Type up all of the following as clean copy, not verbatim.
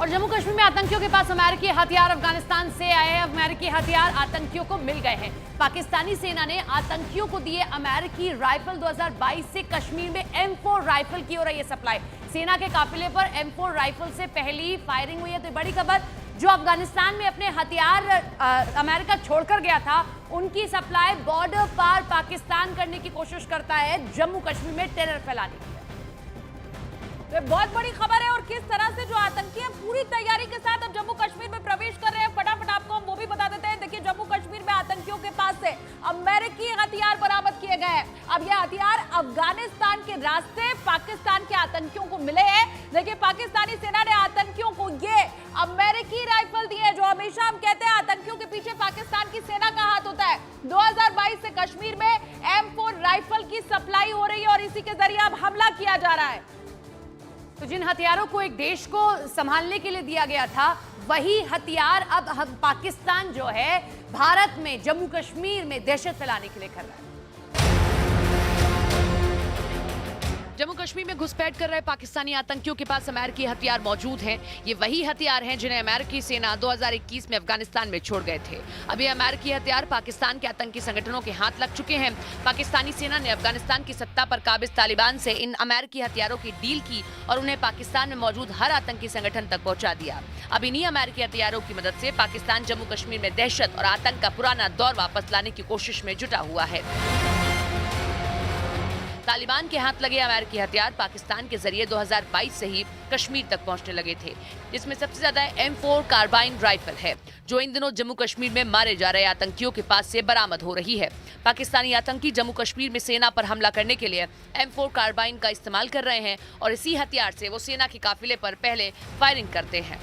और जम्मू कश्मीर में आतंकियों के पास अमेरिकी हथियार अफगानिस्तान से आए अमेरिकी हथियार आतंकियों को मिल गए हैं। पाकिस्तानी सेना ने आतंकियों को दिए अमेरिकी राइफल। 2022 से कश्मीर में M4 राइफल की हो रही है सप्लाई। सेना के काफिले पर M4 राइफल से पहली फायरिंग हुई है। तो बड़ी खबर, जो अफगानिस्तान में अपने हथियार अमेरिका छोड़कर गया था, उनकी सप्लाई बॉर्डर पार पाकिस्तान करने की कोशिश करता है जम्मू कश्मीर में टेरर फैलाने की। तो बहुत बड़ी खबर है और किस तरह से जो आतंकी हैं पूरी तैयारी के साथ अब जम्मू कश्मीर में प्रवेश कर रहे हैं। फटाफट आपको हम वो भी बता देते हैं। देखिए, जम्मू कश्मीर में आतंकियों के पास से अमेरिकी हथियार बरामद किए गए हैं। अब ये हथियार अफगानिस्तान के रास्ते पाकिस्तान के आतंकियों को मिले हैं। देखिए, पाकिस्तानी सेना ने आतंकियों को ये अमेरिकी राइफल दिए। जो हमेशा हम कहते हैं आतंकियों के पीछे पाकिस्तान की सेना का हाथ होता है। 2022 से कश्मीर में M4 राइफल की सप्लाई हो रही है और इसी के जरिए अब हमला किया जा रहा है। तो जिन हथियारों को एक देश को संभालने के लिए दिया गया था, वही हथियार अब पाकिस्तान जो है भारत में जम्मू कश्मीर में दहशत फैलाने के लिए कर रहा है। जम्मू कश्मीर में घुसपैठ कर रहे पाकिस्तानी आतंकियों के पास अमेरिकी हथियार मौजूद हैं। ये वही हथियार हैं जिन्हें अमेरिकी सेना 2021 में अफगानिस्तान में छोड़ गए थे। अब ये अमेरिकी हथियार पाकिस्तान के आतंकी संगठनों के हाथ लग चुके हैं। पाकिस्तानी सेना ने अफगानिस्तान की सत्ता पर काबिज तालिबान से इन अमेरिकी हथियारों की डील की और उन्हें पाकिस्तान में मौजूद हर आतंकी संगठन तक पहुंचा दिया। अब इन्हीं अमेरिकी हथियारों की मदद से पाकिस्तान जम्मू कश्मीर में दहशत और आतंक का पुराना दौर वापस लाने की कोशिश में जुटा हुआ है। तालिबान के हाथ लगे अमेरिकी हथियार पाकिस्तान के जरिए 2022 से ही कश्मीर तक पहुंचने लगे थे, जिसमें सबसे ज्यादा M4 कार्बाइन राइफल है, जो इन दिनों जम्मू कश्मीर में मारे जा रहे आतंकियों के पास से बरामद हो रही है। पाकिस्तानी आतंकी जम्मू कश्मीर में सेना पर हमला करने के लिए M4 कार्बाइन का इस्तेमाल कर रहे हैं और इसी हथियार से वो सेना के काफिले पर पहले फायरिंग करते हैं।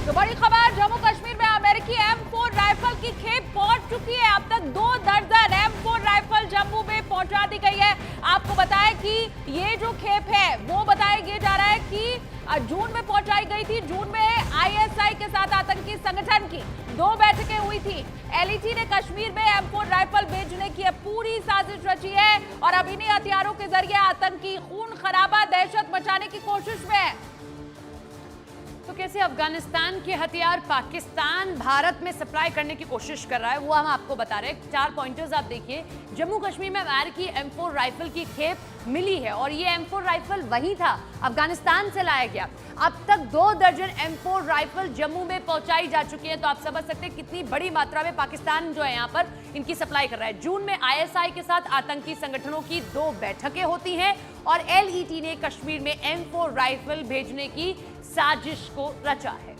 तो बड़ी खबर, जम्मू कश्मीर में अमेरिकी M4 राइफल की खेप पहुंच चुकी है। अब तक 2 दर्जन M4 राइफल जम्मू में पहुंचा दी गई है। आपको बताएं कि ये जो खेप है वो बताया ये जा रहा है कि जून में पहुंचाई गई थी। जून में ISI के साथ आतंकी संगठन की 2 बैठकें हुई थी। LET ने कश्मीर में M4 राइफल भेजने की पूरी साजिश रची है और अब इन्हीं हथियारों के जरिए आतंकी खून खराबा दहशत मचाने की कोशिश में है। तो कैसे अफगानिस्तान के हथियार पाकिस्तान भारत में सप्लाई करने की कोशिश कर रहा है, वो हम आपको बता रहे हैं। 4 पॉइंटर्स आप देखिए। जम्मू कश्मीर में अमेरिकी M4 राइफल की खेप मिली है और ये M4 राइफल वही था, अफगानिस्तान से लाया गया। अब तक 2 दर्जन M4 राइफल जम्मू में पहुंचाई जा चुकी है। तो आप समझ सकते हैं कितनी बड़ी मात्रा में पाकिस्तान जो है यहाँ पर इनकी सप्लाई कर रहा है। जून में ISI के साथ आतंकी संगठनों की 2 बैठकें होती हैं और LET ने कश्मीर में M4 राइफल भेजने की साजिश को रचा है।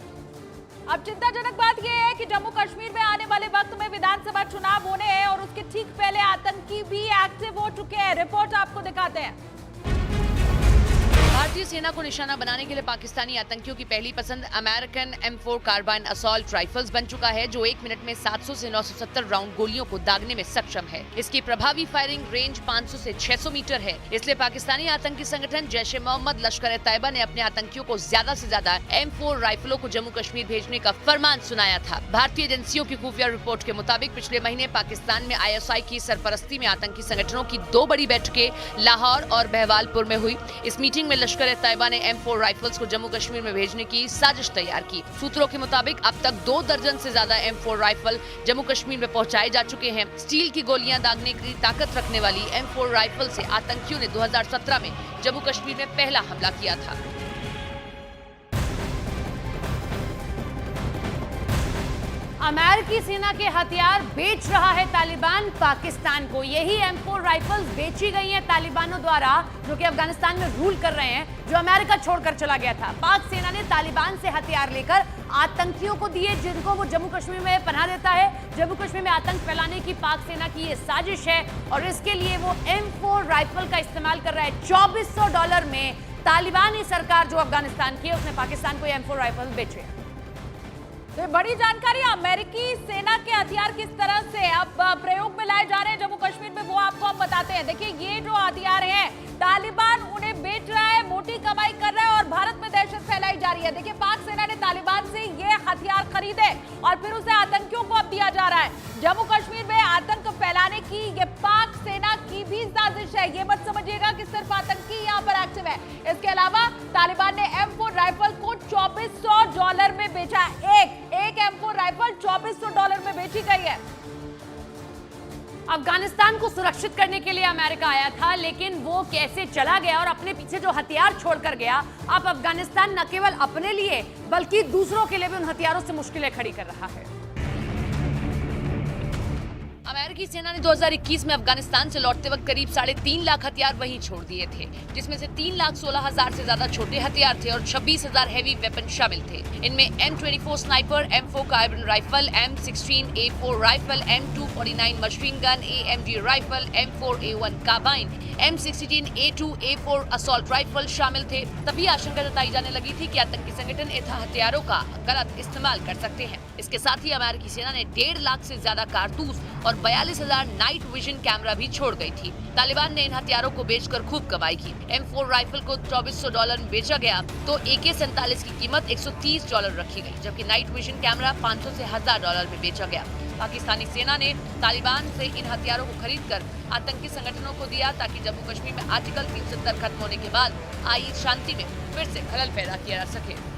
अब चिंताजनक बात यह है कि जम्मू कश्मीर में आने वाले वक्त में विधानसभा चुनाव होने हैं और उसके ठीक पहले आतंकी भी एक्टिव हो चुके हैं। रिपोर्ट आपको दिखाते हैं। भारतीय सेना को निशाना बनाने के लिए पाकिस्तानी आतंकियों की पहली पसंद American M4 carbene assault rifles बन चुका है, जो 1 मिनट में 700 से 970 राउंड गोलियों को दागने में सक्षम है। इसकी प्रभावी फायरिंग रेंज 500 से 600 मीटर है। इसलिए पाकिस्तानी आतंकी संगठन जैश-ए-मोहम्मद लश्कर-ए-तैयबा ने अपने आतंकियों को ज्यादा से ज्यादा M4 राइफलों को जम्मू कश्मीर भेजने का फरमान सुनाया था। भारतीय एजेंसियों की खुफिया रिपोर्ट के मुताबिक पिछले महीने पाकिस्तान में ISI की सरपरस्ती में आतंकी संगठनों की 2 बड़ी बैठकें लाहौर और बहवालपुर में हुई। इस मीटिंग में लश्कर-ए-तैयबा ने M4 राइफल्स को जम्मू कश्मीर में भेजने की साजिश तैयार की। सूत्रों के मुताबिक अब तक 2 दर्जन से ज्यादा M4 राइफल जम्मू कश्मीर में पहुंचाए जा चुके हैं। स्टील की गोलियां दागने की ताकत रखने वाली M4 राइफल से आतंकियों ने 2017 में जम्मू कश्मीर में पहला हमला किया था। अमेरिकी सेना के हथियार बेच रहा है तालिबान पाकिस्तान को। यही M4 राइफल्स बेची गई हैं तालिबानों द्वारा, जो कि अफगानिस्तान में रूल कर रहे हैं, जो अमेरिका छोड़कर चला गया था। पाक सेना ने तालिबान से हथियार लेकर आतंकियों को दिए, जिनको वो जम्मू कश्मीर में पनाह देता है। जम्मू कश्मीर में आतंक फैलाने की पाक सेना की ये साजिश है और इसके लिए वो M4 राइफल का इस्तेमाल कर रहा है। $2400 में तालिबानी सरकार जो अफगानिस्तान की है, उसने पाकिस्तान को M4 राइफल बेचे। तो बड़ी जानकारी, अमेरिकी सेना के हथियार किस तरह से अब प्रयोग में लाए जा रहे हैं जम्मू कश्मीर में, वो आपको हम बताते हैं। देखिए, ये जो हथियार हैं तालिबान उन्हें बेच रहा है, मोटी कमाई कर रहा है और भारत में दहशत फैलाई जा रही है। देखिए, पाक सेना ने तालिबान से ये हथियार खरीदे और फिर उसे आतंकियों को अब दिया जा रहा है। जम्मू कश्मीर में आतंक फैलाने की ये पाक सेना की भी भी साजिश है। ये मत समझिएगा कि सिर्फ आतंकी यहाँ पर एक्टिव है। इसके अलावा तालिबान ने M4 राइफल को $2400 में बेचा। एक M4 राइफल $2400 में बेची गई है। अफगानिस्तान को सुरक्षित करने के लिए अमेरिका आया था, लेकिन वो कैसे चला गया और अपने पीछे जो हथियार छोड़कर गया, अब अफगानिस्तान न केवल अपने लिए बल्कि दूसरों के लिए भी उन हथियारों से मुश्किलें खड़ी कर रहा है। अमेरिकी सेना ने 2021 में अफगानिस्तान से लौटते वक्त करीब 3.5 लाख हथियार वहीं छोड़ दिए थे, जिसमें से 3,16,000 से ज्यादा छोटे हथियार थे और 26,000 हैवी वेपन शामिल थे। इनमें M24 sniper, M4 carbine rifle, M16 A4 rifle, M249 machine gun, AMG rifle, M4A1 carbine, M16 A2 A4 assault rifle शामिल थे। तभी आशंका जताई जाने लगी थी कि आतंकी संगठन इन हथियारों का गलत इस्तेमाल कर सकते हैं। इसके साथ ही अमेरिकी सेना ने 1.5 लाख से ज्यादा कारतूस और 42,000 नाइट विजन कैमरा भी छोड़ गई थी। तालिबान ने इन हथियारों को बेचकर खूब कमाई की। M4 राइफल को $2400 में बेचा गया तो AK-47 की कीमत $130 रखी गई, जबकि नाइट विजन कैमरा $500 से $1000 में बेचा गया। पाकिस्तानी सेना ने तालिबान से इन हथियारों को खरीदकर आतंकी संगठनों को दिया ताकि जम्मू कश्मीर में आर्टिकल 370 खत्म होने के बाद आई शांति में फिर से खलल पैदा किया जा सके।